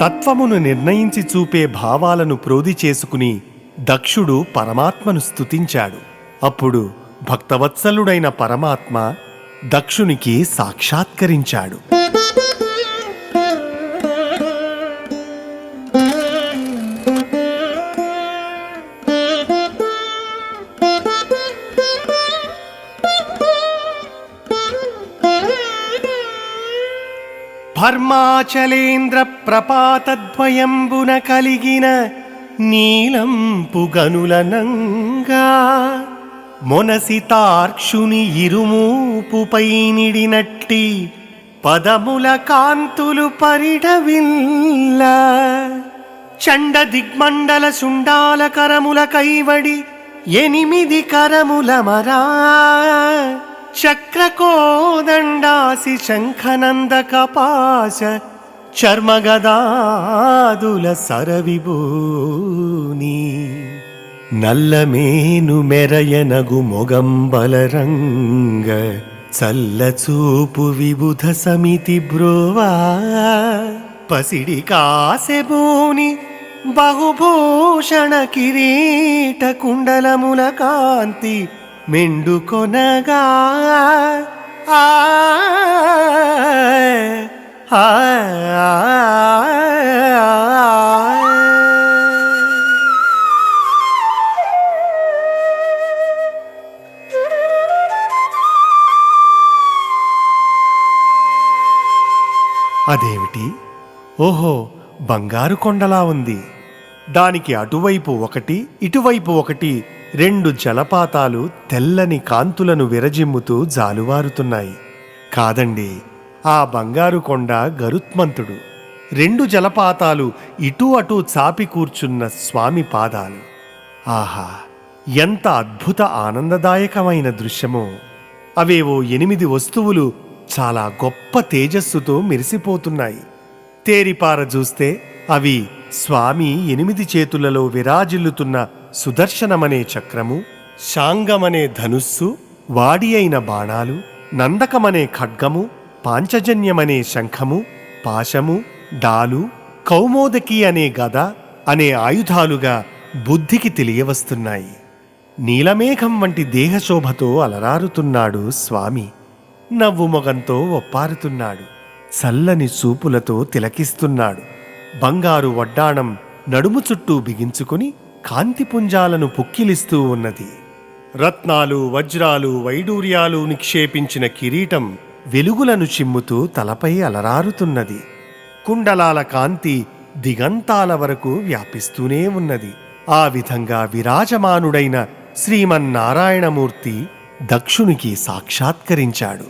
తత్వమును నిర్ణయించి చూపే భావాలను ప్రోది చేసుకుని దక్షుడు పరమాత్మను స్తుతించాడు. అప్పుడు భక్తవత్సలుడైన పరమాత్మ దక్షునికి సాక్షాత్కరించాడు. ధర్మాచలేంద్ర ప్రపాతద్వయంబున కలిగిన నీలంపు గనులనంగా మొనసితార్క్షుని ఇరుమూపుపై నిడినట్టి పదముల కాంతులు పరిడవిల్ల చండ దిగ్మండల శుండాల కరముల కైవడి 8 కరముల మరా చక్రకోదండాసి శంఖనంద కపాశ చర్మగదాదుల సరవిభూని నల్లమేను మెరయనగు మొగంబలరంగ చల్లచూపు విబుధ సమితి బ్రోవా పసిడి కాసెబూని బహుభూషణ కిరీట కుండలముల కాంతి మెండుకొనగా అదేమిటి? ఓహో, బంగారు కొండలా ఉంది. దానికి అటువైపు ఒకటి, ఇటువైపు ఒకటి 2 జలపాతాలు తెల్లని కాంతులను విరజిమ్ముతూ జాలువారుతున్నాయి. కాదండి, ఆ బంగారు కొండ గరుత్మంతుడు. 2 జలపాతాలు ఇటూ అటూ చాపి కూర్చున్న స్వామి పాదాలు. ఆహా, ఎంత అద్భుత ఆనందదాయకమైన దృశ్యమో! అవేవో 8 వస్తువులు చాలా గొప్ప తేజస్సుతో మెరిసిపోతున్నాయి. తేరిపార చూస్తే అవి స్వామి 8 చేతులలో విరాజిల్లుతున్న సుదర్శనమనే చక్రము, శాంగమనే ధనుస్సు, వాడి అయిన బాణాలు, నందకమనే ఖడ్గము, పాంచజన్యమనే శంఖము, పాశము, డాలు, కౌమోదకి అనే గద అనే ఆయుధాలుగా బుద్ధికి తెలియవస్తున్నాయి. నీలమేఘం వంటి దేహశోభతో అలరారుతున్నాడు స్వామి. నవ్వు మొగంతో ఒప్పారుతున్నాడు. చల్లని చూపులతో తిలకిస్తున్నాడు. బంగారు వడ్డాణం నడుము చుట్టూ బిగించుకుని కాంతిపుంజాలను పుక్కిలిస్తూ ఉన్నది. రత్నాలు, వజ్రాలు, వైడూర్యాలు నిక్షేపించిన కిరీటం వెలుగులను చిమ్ముతూ తలపై అలరారుతున్నది. కుండలాల కాంతి దిగంతాల వరకు వ్యాపిస్తూనే ఉన్నది. ఆ విధంగా విరాజమానుడైన శ్రీమన్నారాయణమూర్తి దక్షునికి సాక్షాత్కరించాడు.